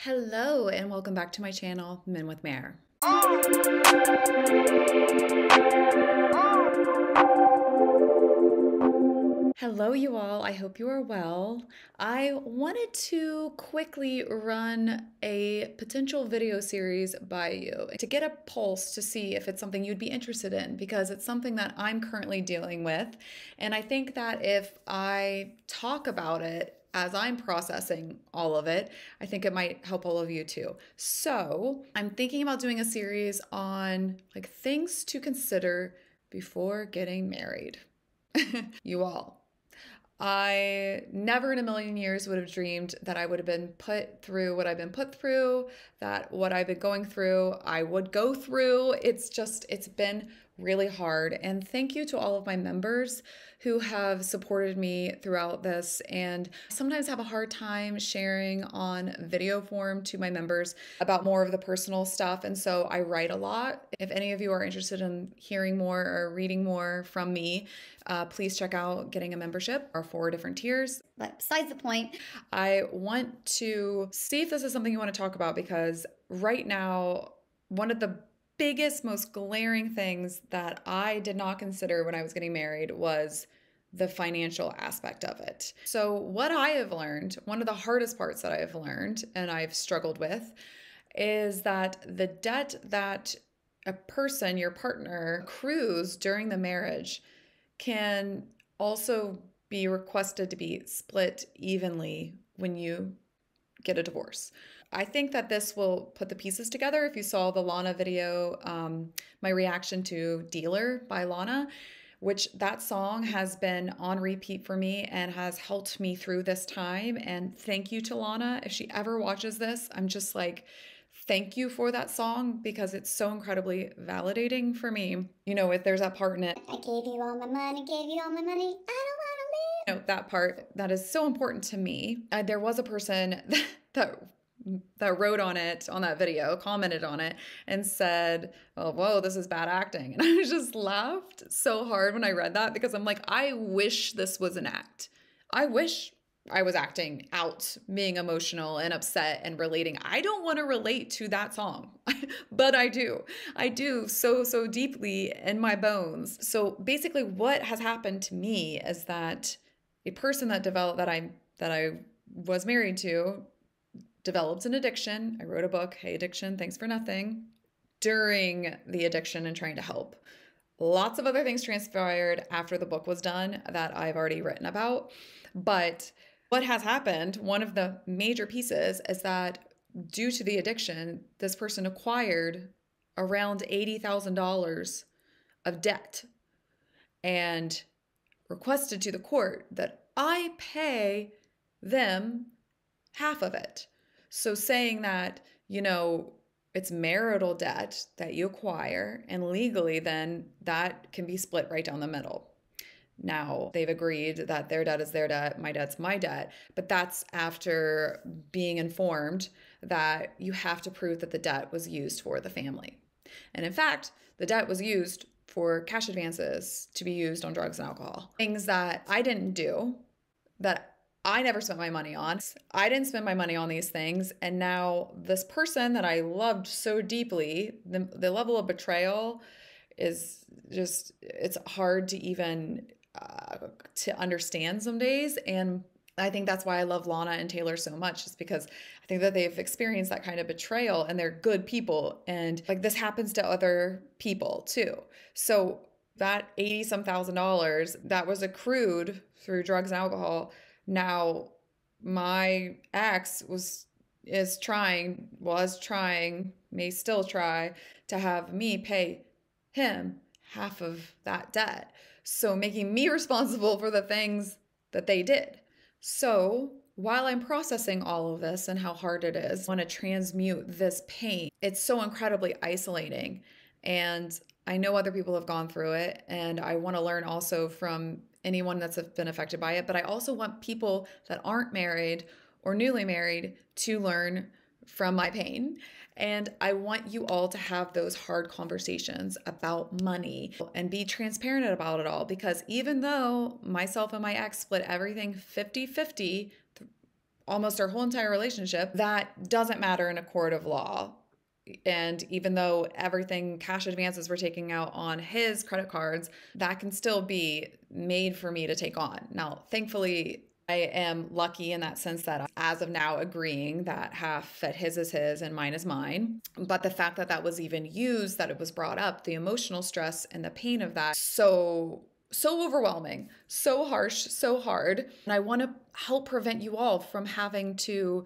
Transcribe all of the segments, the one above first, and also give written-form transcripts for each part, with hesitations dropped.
Hello and welcome back to my channel, Men with Mare. Hello you all, I hope you are well. I wanted to quickly run a potential video series by you to get a pulse to see if it's something you'd be interested in, because it's something that I'm currently dealing with. And I think that if I talk about it as I'm processing all of it, I think it might help all of you too. So I'm thinking about doing a series on like things to consider before getting married. You all, I never in a million years would have dreamed that I would have been put through what I've been put through, that what I've been going through, I would go through. It's been really hard. And thank you to all of my members who have supported me throughout this, and sometimes have a hard time sharing on video form to my members about more of the personal stuff. And so I write a lot. If any of you are interested in hearing more or reading more from me, please check out getting a membership. Our 4 different tiers. But besides the point, I want to see if this is something you want to talk about, because right now, one of the biggest, most glaring things that I did not consider when I was getting married was the financial aspect of it. So what I have learned, one of the hardest parts that I've learned and I've struggled with, is that the debt that a person, your partner, accrues during the marriage can also be requested to be split evenly when you get a divorce. I think that this will put the pieces together. If you saw the Lana video, my reaction to Dealer by Lana, which that song has been on repeat for me and has helped me through this time. And thank you to Lana. If she ever watches this, I'm just like, thank you for that song, because it's so incredibly validating for me. You know, if there's that part in it, I gave you all my money, gave you all my money, I don't want to live. you know, that part that is so important to me. There was a person that wrote on it, on that video, commented on it and said, oh, whoa, this is bad acting. And I just laughed so hard when I read that, because I'm like, I wish this was an act. I wish I was acting out, being emotional and upset and relating. I don't want to relate to that song, but I do. I do so deeply in my bones. So basically what has happened to me is that a person that I was married to developed an addiction. I wrote a book, Hey Addiction, Thanks for Nothing, during the addiction and trying to help. Lots of other things transpired after the book was done that I've already written about. But what has happened, one of the major pieces, is that due to the addiction, this person acquired around $80,000 of debt and requested to the court that I pay them half of it. So saying that, you know, it's marital debt that you acquire, and legally then that can be split right down the middle. Now, they've agreed that their debt is their debt, my debt's my debt, but that's after being informed that you have to prove that the debt was used for the family. And in fact, the debt was used for cash advances to be used on drugs and alcohol. Things that I didn't do, that I never spent my money on. I didn't spend my money on these things. And now this person that I loved so deeply, the level of betrayal is just, it's hard to even to understand some days. And I think that's why I love Lana and Taylor so much, is because I think that they've experienced that kind of betrayal, and they're good people. And like, this happens to other people too. So that 80-some thousand dollars that was accrued through drugs and alcohol, now my ex is trying, may still try to have me pay him half of that debt. So making me responsible for the things that they did. So while I'm processing all of this and how hard it is, I want to transmute this pain. It's so incredibly isolating. And I know other people have gone through it, and I want to learn also from anyone that's been affected by it. But I also want people that aren't married or newly married to learn from my pain. And I want you all to have those hard conversations about money and be transparent about it all, because even though myself and my ex split everything 50-50 almost our whole entire relationship, that doesn't matter in a court of law. And even though everything cash advances were taking out on his credit cards, that can still be made for me to take on. Now, thankfully, I am lucky in that sense that as of now agreeing that half that his is his and mine is mine. But the fact that that was even used, that it was brought up, the emotional stress and the pain of that, so overwhelming, so harsh, so hard. And I want to help prevent you all from having to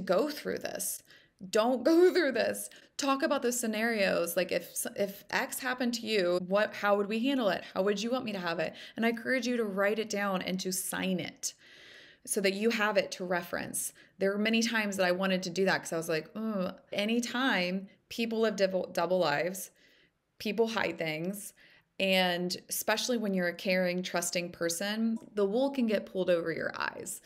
go through this. Don't go through this. Talk about those scenarios. Like if X happened to you, how would we handle it? How would you want me to have it? And I encourage you to write it down and to sign it so that you have it to reference. There were many times that I wanted to do that because I was like, oh, anytime people live double lives, people hide things. And especially when you're a caring, trusting person, the wool can get pulled over your eyes.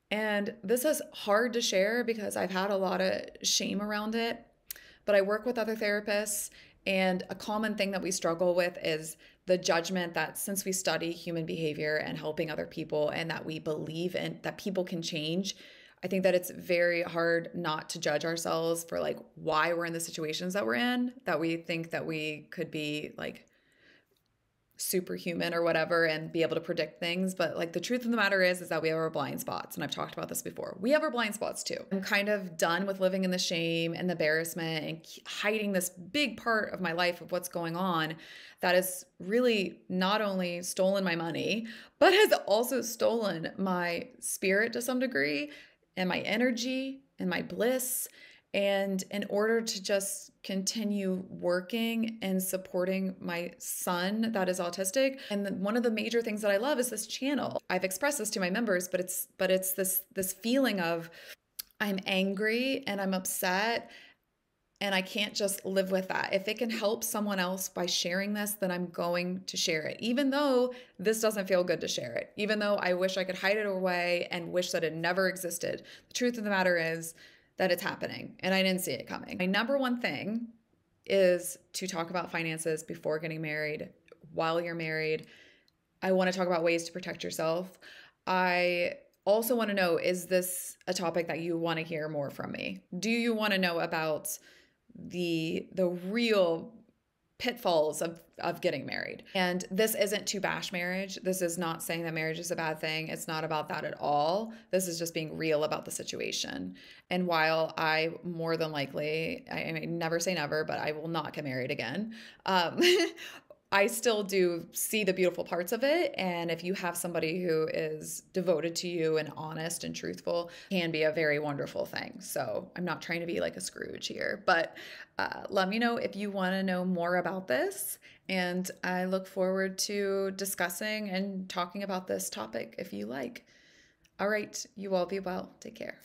And this is hard to share because I've had a lot of shame around it, but I work with other therapists, and a common thing that we struggle with is the judgment that since we study human behavior and helping other people and that we believe in that people can change, I think that it's very hard not to judge ourselves for like why we're in the situations that we're in, that we think that we could be like superhuman or whatever and be able to predict things. But like the truth of the matter is that we have our blind spots. And I've talked about this before. We have our blind spots too. I'm kind of done with living in the shame and the embarrassment and hiding this big part of my life of what's going on that has really not only stolen my money, but has also stolen my spirit to some degree and my energy and my bliss. And in order to just continue working and supporting my son that is autistic, and one of the major things that I love is this channel. I've expressed this to my members, but it's this feeling of I'm angry and I'm upset and I can't just live with that. If it can help someone else by sharing this, then I'm going to share it, even though this doesn't feel good to share it, even though I wish I could hide it away and wish that it never existed. The truth of the matter is that it's happening and I didn't see it coming. My number one thing is to talk about finances before getting married, while you're married. I want to talk about ways to protect yourself. I also want to know, is this a topic that you want to hear more from me? Do you want to know about the real pitfalls of getting married? And this isn't to bash marriage. This is not saying that marriage is a bad thing. It's not about that at all. This is just being real about the situation. And while I more than likely, I mean, never say never, but I will not get married again. I still do see the beautiful parts of it. And if you have somebody who is devoted to you and honest and truthful, it can be a very wonderful thing. So I'm not trying to be like a Scrooge here, but let me know if you want to know more about this. And I look forward to discussing and talking about this topic if you like. All right, you all be well. Take care.